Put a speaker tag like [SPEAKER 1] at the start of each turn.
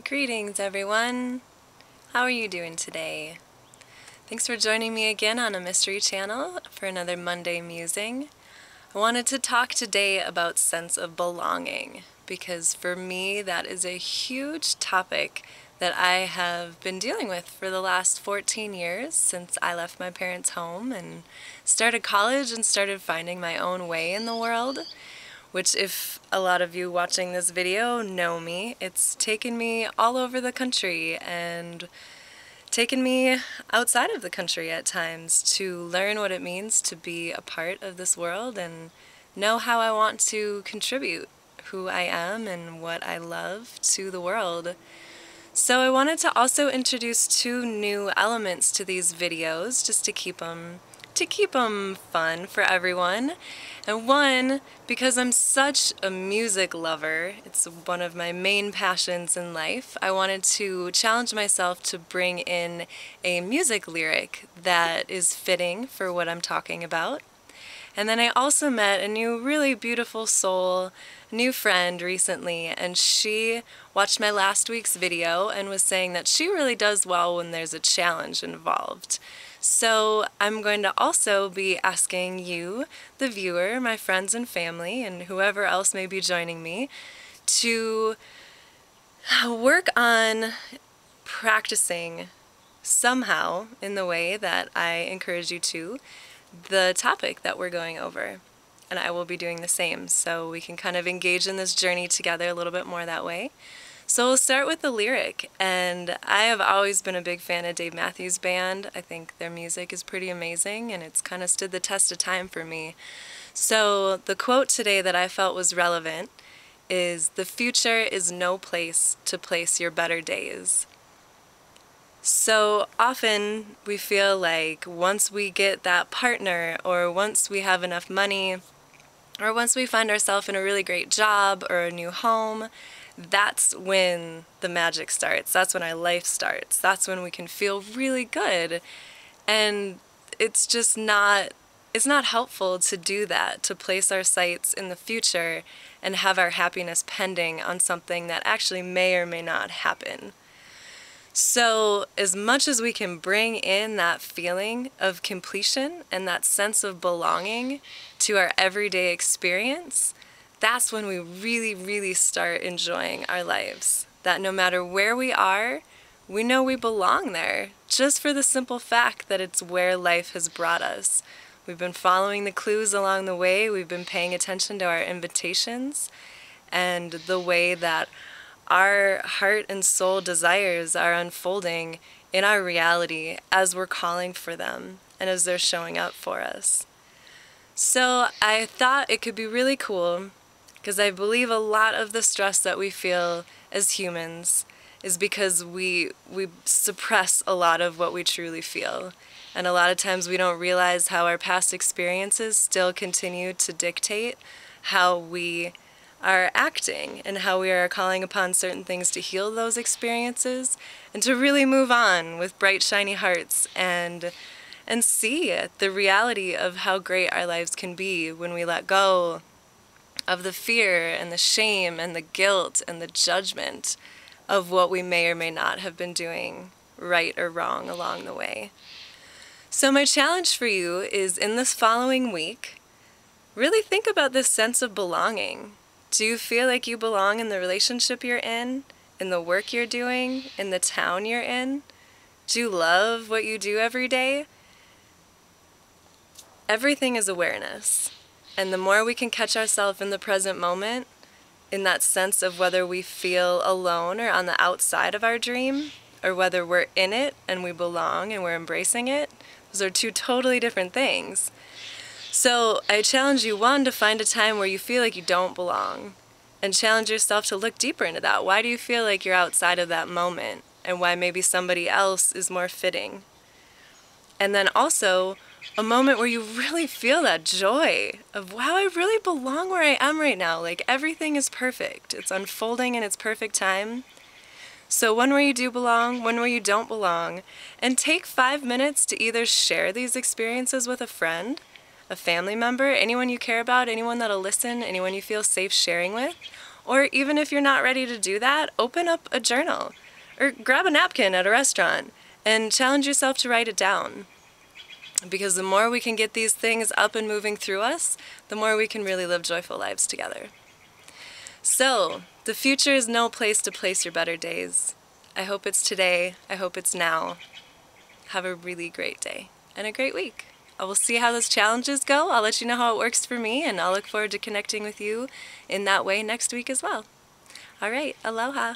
[SPEAKER 1] Greetings, everyone. How are you doing today? Thanks for joining me again on a Mystery Channel for another Monday Musing. I wanted to talk today about sense of belonging because for me that is a huge topic that I have been dealing with for the last 14 years since I left my parents' home and started college and started finding my own way in the world. Which, if a lot of you watching this video know me, it's taken me all over the country and taken me outside of the country at times to learn what it means to be a part of this world and know how I want to contribute who I am and what I love to the world. So I wanted to also introduce two new elements to these videos just to keep them fun for everyone. And one, because I'm such a music lover, it's one of my main passions in life, I wanted to challenge myself to bring in a music lyric that is fitting for what I'm talking about. And then I also met a new really beautiful soul, new friend recently, and she watched my last week's video and was saying that she really does well when there's a challenge involved. So I'm going to also be asking you, the viewer, my friends and family, and whoever else may be joining me, to work on practicing somehow in the way that I encourage you to the topic that we're going over. And I will be doing the same, so we can kind of engage in this journey together a little bit more that way. So we'll start with the lyric, and I have always been a big fan of Dave Matthews Band. I think their music is pretty amazing, and it's kind of stood the test of time for me. So the quote today that I felt was relevant is, "The future is no place to place your better days." So often we feel like once we get that partner, or once we have enough money, or once we find ourselves in a really great job or a new home, that's when the magic starts. That's when our life starts. That's when we can feel really good. And it's just it's not helpful to do that, to place our sights in the future and have our happiness pending on something that actually may or may not happen. So as much as we can bring in that feeling of completion and that sense of belonging to our everyday experience, that's when we really, really start enjoying our lives. That no matter where we are, we know we belong there, just for the simple fact that it's where life has brought us. We've been following the clues along the way, we've been paying attention to our invitations, and the way that our heart and soul desires are unfolding in our reality as we're calling for them and as they're showing up for us. So I thought it could be really cool, because I believe a lot of the stress that we feel as humans is because we suppress a lot of what we truly feel. And a lot of times we don't realize how our past experiences still continue to dictate how we are acting and how we are calling upon certain things to heal those experiences and to really move on with bright, shiny hearts and see the reality of how great our lives can be when we let go of the fear and the shame and the guilt and the judgment of what we may or may not have been doing right or wrong along the way. So my challenge for you is, in this following week, really think about this sense of belonging. Do you feel like you belong in the relationship you're in the work you're doing, in the town you're in? Do you love what you do every day? Everything is awareness. And the more we can catch ourselves in the present moment, in that sense of whether we feel alone or on the outside of our dream, or whether we're in it and we belong and we're embracing it, those are two totally different things. So I challenge you, one, to find a time where you feel like you don't belong, and challenge yourself to look deeper into that. Why do you feel like you're outside of that moment, and why maybe somebody else is more fitting? And then also a moment where you really feel that joy of, wow, I really belong where I am right now. Like, everything is perfect. It's unfolding in its perfect time. So one where you do belong, one where you don't belong, and take 5 minutes to either share these experiences with a friend, a family member, anyone you care about, anyone that'll listen, anyone you feel safe sharing with, Or even if you're not ready to do that, open up a journal or grab a napkin at a restaurant and challenge yourself to write it down. Because the more we can get these things up and moving through us, the more we can really live joyful lives together. So, the future is no place to place your better days. I hope it's today. I hope it's now. Have a really great day and a great week. I will see how those challenges go. I'll let you know how it works for me, and I'll look forward to connecting with you in that way next week as well. All right, aloha.